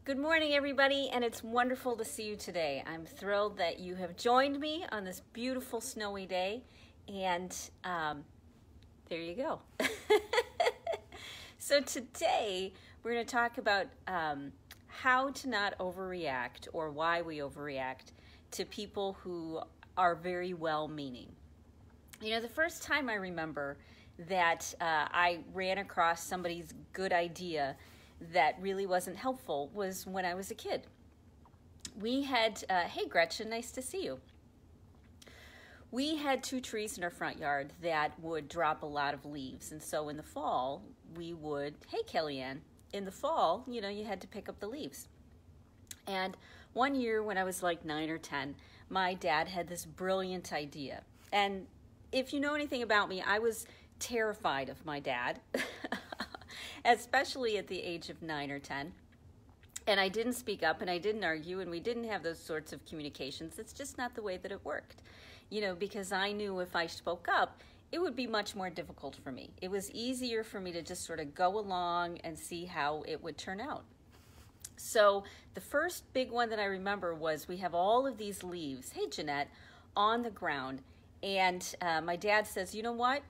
Good morning, everybody, and it's wonderful to see you today. I'm thrilled that you have joined me on this beautiful snowy day, and there you go. So today, we're going to talk about how to not overreact or why we overreact to people who are very well-meaning. You know, the first time I remember that I ran across somebody's good idea that really wasn't helpful was when I was a kid. We had, hey Gretchen, nice to see you. We had two trees in our front yard that would drop a lot of leaves, and so in the fall we would, hey Kellyanne, in the fall, you know, you had to pick up the leaves. And one year when I was like 9 or 10, my dad had this brilliant idea. And if you know anything about me, I was terrified of my dad. Especially at the age of 9 or 10. And I didn't speak up and I didn't argue and we didn't have those sorts of communications. It's just not the way that it worked. You know, because I knew if I spoke up, it would be much more difficult for me. It was easier for me to just sort of go along and see how it would turn out. So the first big one that I remember was we have all of these leaves, hey Jeanette, on the ground. And my dad says, you know what?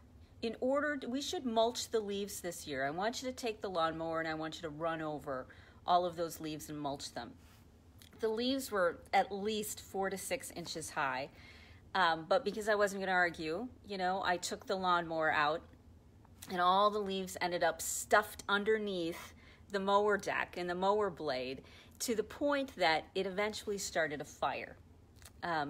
We should mulch the leaves this year. I want you to take the lawnmower and I want you to run over all of those leaves and mulch them. The leaves were at least 4 to 6 inches high, but because I wasn't gonna argue, you know, I took the lawnmower out and all the leaves ended up stuffed underneath the mower deck and the mower blade to the point that it eventually started a fire.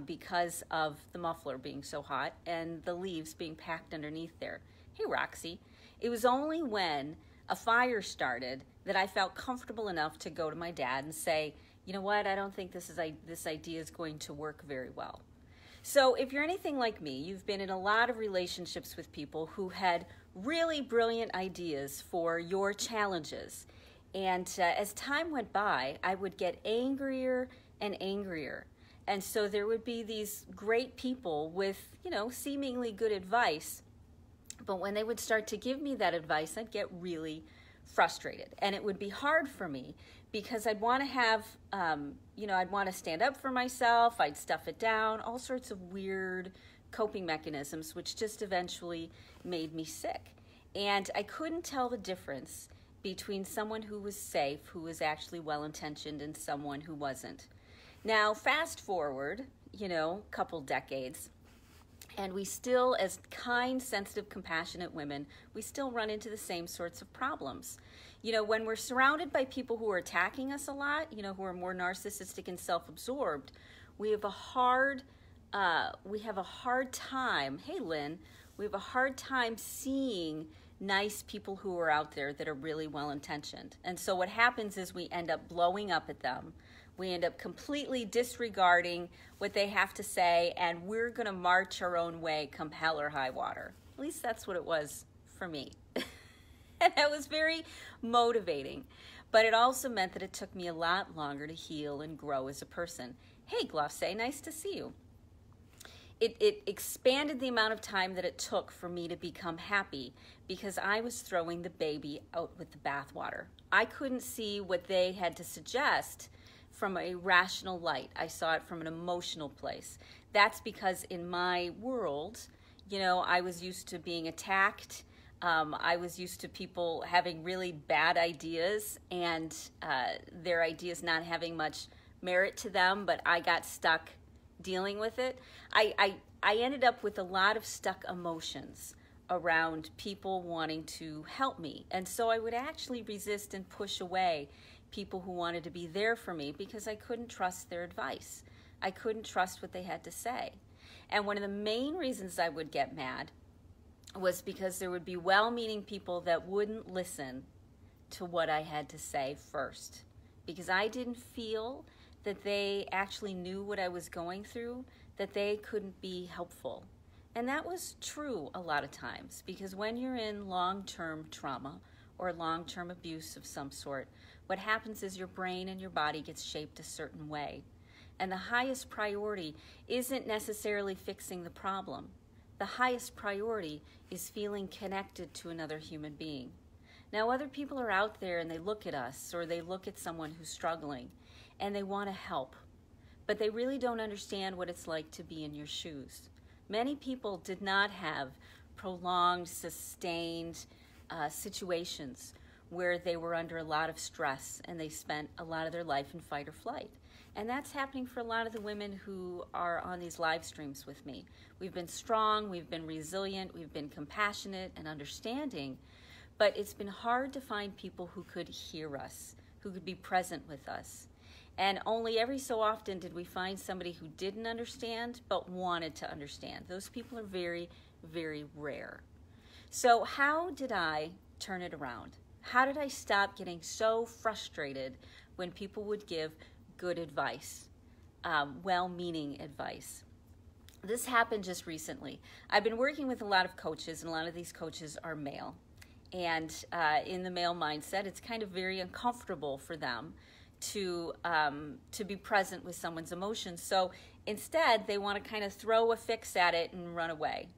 Because of the muffler being so hot and the leaves being packed underneath there. Hey, Roxy. It was only when a fire started that I felt comfortable enough to go to my dad and say, you know what, I don't think this idea is going to work very well. So if you're anything like me, you've been in a lot of relationships with people who had really brilliant ideas for your challenges. And as time went by, I would get angrier and angrier. And so there would be these great people with, you know, seemingly good advice. But when they would start to give me that advice, I'd get really frustrated. And it would be hard for me because I'd want to have, you know, I'd want to stand up for myself. I'd stuff it down, all sorts of weird coping mechanisms, which just eventually made me sick. And I couldn't tell the difference between someone who was safe, who was actually well-intentioned, and someone who wasn't. Now, fast forward, you know, a couple decades, and we still, as kind, sensitive, compassionate women, we still run into the same sorts of problems. You know, when we're surrounded by people who are attacking us a lot, you know, who are more narcissistic and self-absorbed, we have a hard time, hey Lynn, we have a hard time seeing nice people who are out there that are really well-intentioned. And so what happens is we end up blowing up at them. We end up completely disregarding what they have to say, and we're going to march our own way come hell or high water. At least that's what it was for me. And that was very motivating. But it also meant that it took me a lot longer to heal and grow as a person. Hey, Glosse, nice to see you. It expanded the amount of time that it took for me to become happy because I was throwing the baby out with the bathwater. I couldn't see what they had to suggest from a rational light. I saw it from an emotional place. That's because in my world, you know, I was used to being attacked. I was used to people having really bad ideas and their ideas not having much merit to them, but I got stuck dealing with it. I ended up with a lot of stuck emotions around people wanting to help me. And so I would actually resist and push away people who wanted to be there for me because I couldn't trust their advice. I couldn't trust what they had to say. And one of the main reasons I would get mad was because there would be well-meaning people that wouldn't listen to what I had to say first. Because I didn't feel that they actually knew what I was going through, that they couldn't be helpful. And that was true a lot of times, because when you're in long-term trauma or long-term abuse of some sort, what happens is your brain and your body gets shaped a certain way. And the highest priority isn't necessarily fixing the problem. The highest priority is feeling connected to another human being. Now, other people are out there and they look at us, or they look at someone who's struggling and they want to help, but they really don't understand what it's like to be in your shoes. Many people did not have prolonged, sustained situations where they were under a lot of stress and they spent a lot of their life in fight or flight. And that's happening for a lot of the women who are on these live streams with me. We've been strong, we've been resilient, we've been compassionate and understanding, but it's been hard to find people who could hear us, who could be present with us. And only every so often did we find somebody who didn't understand but wanted to understand. Those people are very, very rare. So how did I turn it around? How did I stop getting so frustrated when people would give good advice, well-meaning advice? This happened just recently. I've been working with a lot of coaches, and a lot of these coaches are male. And in the male mindset, it's kind of very uncomfortable for them to be present with someone's emotions. So instead, they want to kind of throw a fix at it and run away.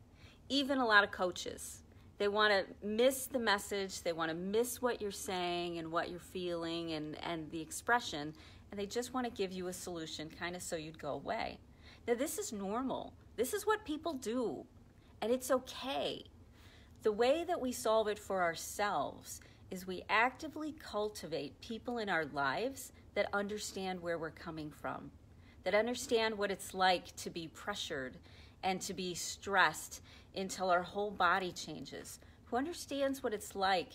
Even a lot of coaches, they want to miss the message, they want to miss what you're saying and what you're feeling and the expression, and they just want to give you a solution kind of so you'd go away. Now, this is normal. This is what people do, and it's okay. The way that we solve it for ourselves is we actively cultivate people in our lives that understand where we're coming from, that understand what it's like to be pressured and to be stressed until our whole body changes, who understands what it's like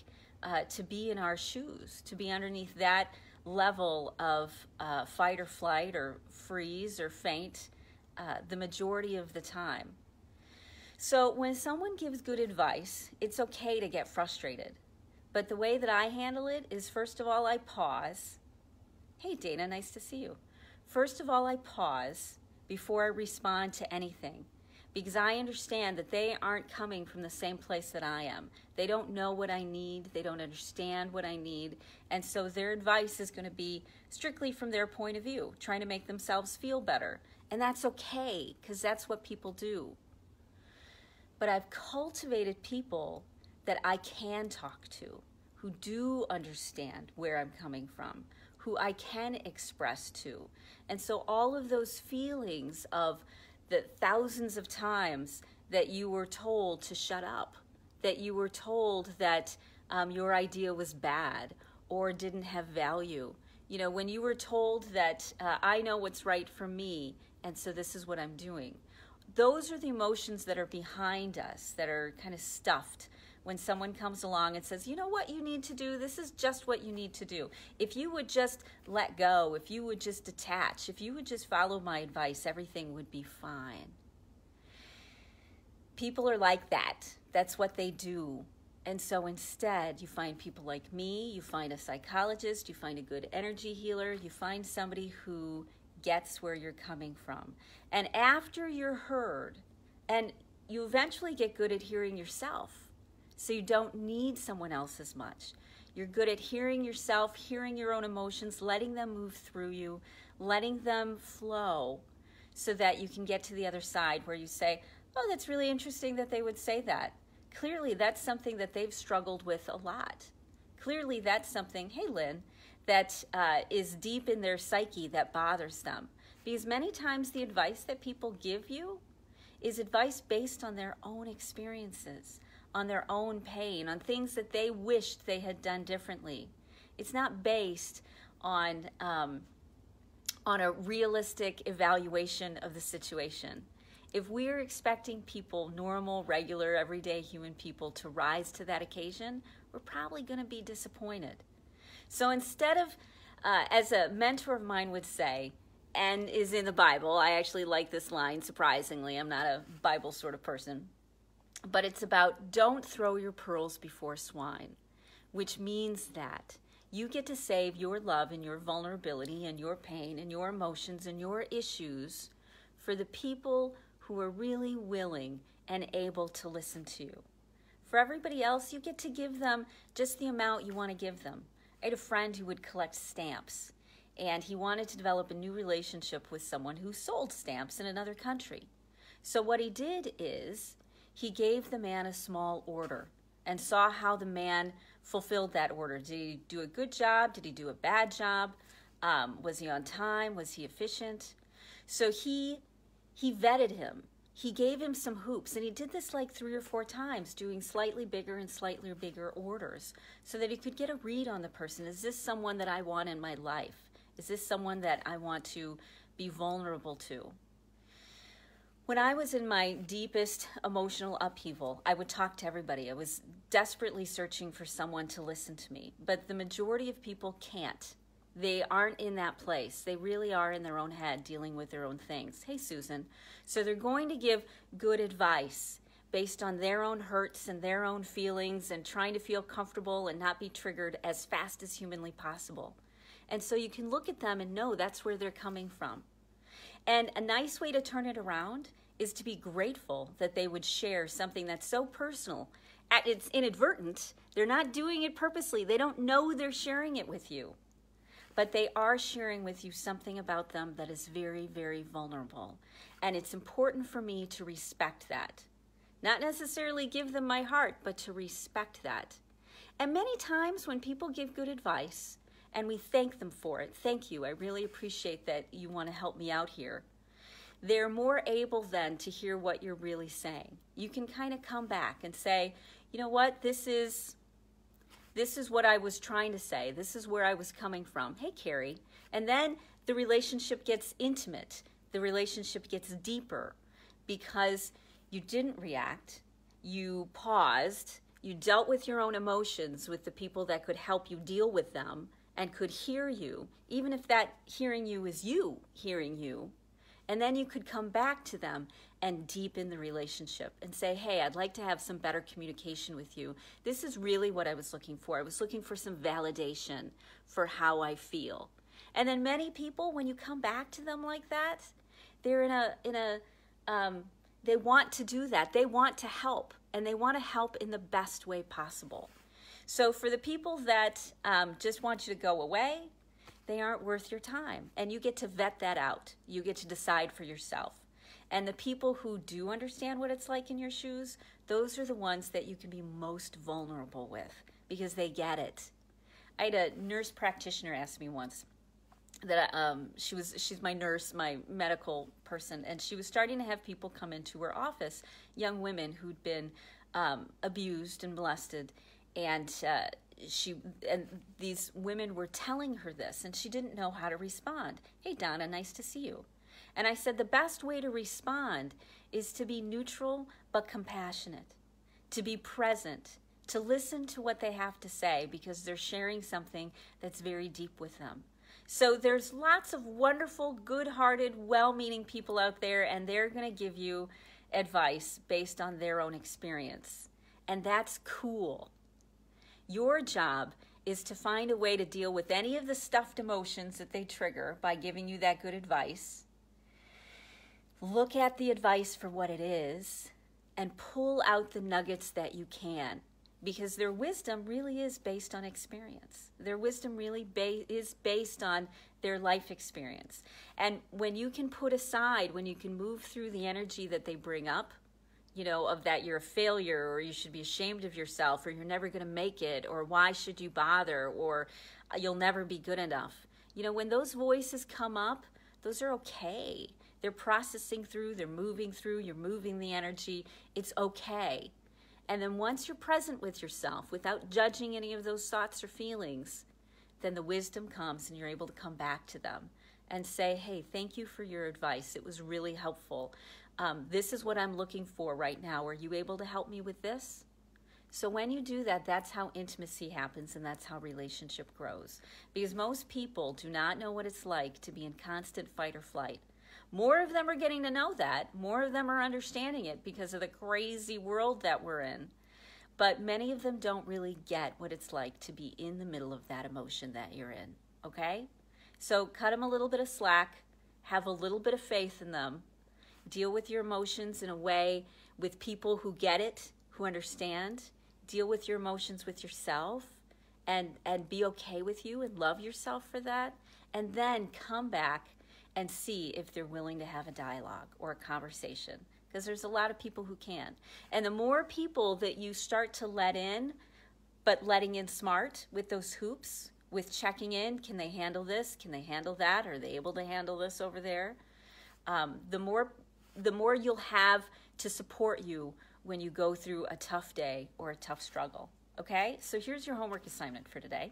to be in our shoes, to be underneath that level of fight or flight or freeze or faint the majority of the time. So when someone gives good advice, it's okay to get frustrated. But the way that I handle it is, first of all, I pause. Hey, Dana, nice to see you. First of all, I pause before I respond to anything, because I understand that they aren't coming from the same place that I am. They don't know what I need. They don't understand what I need. And so their advice is going to be strictly from their point of view, trying to make themselves feel better. And that's okay, because that's what people do. But I've cultivated people that I can talk to, who do understand where I'm coming from, who I can express to. And so all of those feelings of the thousands of times that you were told to shut up, that you were told that your idea was bad or didn't have value. You know, when you were told that I know what's right for me, and so this is what I'm doing. Those are the emotions that are behind us, that are kind of stuffed when someone comes along and says, you know what you need to do? This is just what you need to do. If you would just let go, if you would just detach, if you would just follow my advice, everything would be fine. People are like that. That's what they do. And so instead, you find people like me, you find a psychologist, you find a good energy healer, you find somebody who gets where you're coming from. And after you're heard, and you eventually get good at hearing yourself, so you don't need someone else as much. You're good at hearing yourself, hearing your own emotions, letting them move through you, letting them flow, so that you can get to the other side where you say, oh, that's really interesting that they would say that. Clearly, that's something that they've struggled with a lot. Clearly, that's something, hey, Lynn, that is deep in their psyche that bothers them. Because many times the advice that people give you is advice based on their own experiences, on their own pain, on things that they wished they had done differently. It's not based on a realistic evaluation of the situation. If we're expecting people, normal, regular, everyday human people, to rise to that occasion, we're probably going to be disappointed. So instead of, as a mentor of mine would say, and is in the Bible, I actually like this line, surprisingly. I'm not a Bible sort of person. But it's about don't throw your pearls before swine, which means that you get to save your love and your vulnerability and your pain and your emotions and your issues for the people who are really willing and able to listen to you. For everybody else, you get to give them just the amount you want to give them. I had a friend who would collect stamps, and he wanted to develop a new relationship with someone who sold stamps in another country. So what he did is he gave the man a small order and saw how the man fulfilled that order. Did he do a good job? Did he do a bad job? Was he on time? Was he efficient? So he vetted him. He gave him some hoops, and he did this like 3 or 4 times, doing slightly bigger and slightly bigger orders so that he could get a read on the person. Is this someone that I want in my life? Is this someone that I want to be vulnerable to? When I was in my deepest emotional upheaval, I would talk to everybody. I was desperately searching for someone to listen to me, but the majority of people can't. They aren't in that place. They really are in their own head dealing with their own things. Hey, Susan. So they're going to give good advice based on their own hurts and their own feelings and trying to feel comfortable and not be triggered as fast as humanly possible. And so you can look at them and know that's where they're coming from. And a nice way to turn it around is to be grateful that they would share something that's so personal. It's inadvertent. They're not doing it purposely. They don't know they're sharing it with you. But they are sharing with you something about them that is very, very vulnerable. And it's important for me to respect that. Not necessarily give them my heart, but to respect that. And many times when people give good advice, and we thank them for it, thank you, I really appreciate that you want to help me out here, they're more able then to hear what you're really saying. You can kind of come back and say, you know what, this is what I was trying to say. This is where I was coming from. Hey, Carrie. And then the relationship gets intimate. The relationship gets deeper because you didn't react. You paused. You dealt with your own emotions with the people that could help you deal with them and could hear you, even if that hearing you is you hearing you. And then you could come back to them and deepen the relationship and say, hey, I'd like to have some better communication with you. This is really what I was looking for. I was looking for some validation for how I feel. And then many people, when you come back to them like that, they're they want to do that. They want to help, and they want to help in the best way possible. So for the people that just want you to go away, they aren't worth your time. And you get to vet that out. You get to decide for yourself. And the people who do understand what it's like in your shoes, those are the ones that you can be most vulnerable with because they get it. I had a nurse practitioner ask me once that she's my nurse, my medical person, and she was starting to have people come into her office, young women who'd been abused and molested, and these women were telling her this, and she didn't know how to respond. Hey, Donna, nice to see you. And I said the best way to respond is to be neutral but compassionate, to be present, to listen to what they have to say because they're sharing something that's very deep with them. So there's lots of wonderful, good-hearted, well-meaning people out there, and they're going to give you advice based on their own experience. And that's cool. Your job is to find a way to deal with any of the stuffed emotions that they trigger by giving you that good advice. Look at the advice for what it is and pull out the nuggets that you can, because their wisdom really is based on experience. Their wisdom really is based on their life experience. And when you can put aside, when you can move through the energy that they bring up, you know, of that you're a failure, or you should be ashamed of yourself, or you're never going to make it, or why should you bother, or you'll never be good enough. You know, when those voices come up, those are okay. They're processing through, they're moving through, you're moving the energy. It's okay. And then once you're present with yourself, without judging any of those thoughts or feelings, then the wisdom comes and you're able to come back to them and say, hey, thank you for your advice. It was really helpful. This is what I'm looking for right now. Are you able to help me with this? So when you do that, that's how intimacy happens, and that's how relationship grows. Because most people do not know what it's like to be in constant fight or flight. More of them are getting to know that. More of them are understanding it because of the crazy world that we're in. But many of them don't really get what it's like to be in the middle of that emotion that you're in, okay? So cut them a little bit of slack, have a little bit of faith in them, deal with your emotions in a way with people who get it, who understand, deal with your emotions with yourself, and be okay with you and love yourself for that, and then come back and see if they're willing to have a dialogue or a conversation, because there's a lot of people who can. And the more people that you start to let in, but letting in smart with those hoops, with checking in. Can they handle this? Can they handle that? Are they able to handle this over there? The more you'll have to support you when you go through a tough day or a tough struggle. Okay? So here's your homework assignment for today.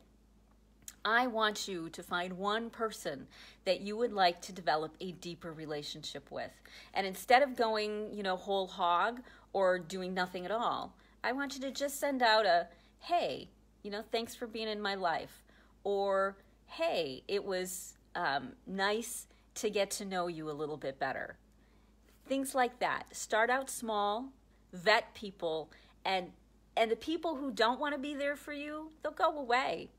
I want you to find one person that you would like to develop a deeper relationship with. And instead of going, whole hog or doing nothing at all, I want you to just send out a, hey, thanks for being in my life. Or, hey, it was nice to get to know you a little bit better. Things like that. Start out small, vet people, and the people who don't want to be there for you, they'll go away.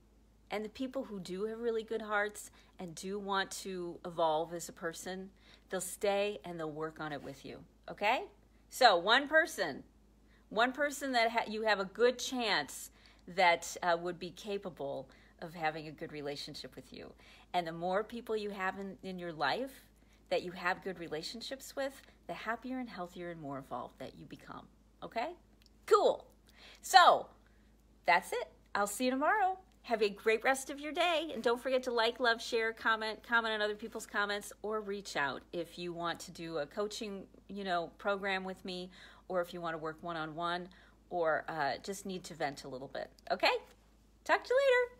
And the people who do have really good hearts and do want to evolve as a person, they'll stay and they'll work on it with you. Okay? So one person that you have a good chance that would be capable of having a good relationship with you. And the more people you have in your life that you have good relationships with, the happier and healthier and more evolved that you become. Okay? Cool. So that's it. I'll see you tomorrow. Have a great rest of your day. And don't forget to like, love, share, comment on other people's comments, or reach out if you want to do a coaching, program with me, or if you want to work one-on-one, or just need to vent a little bit. Okay? Talk to you later.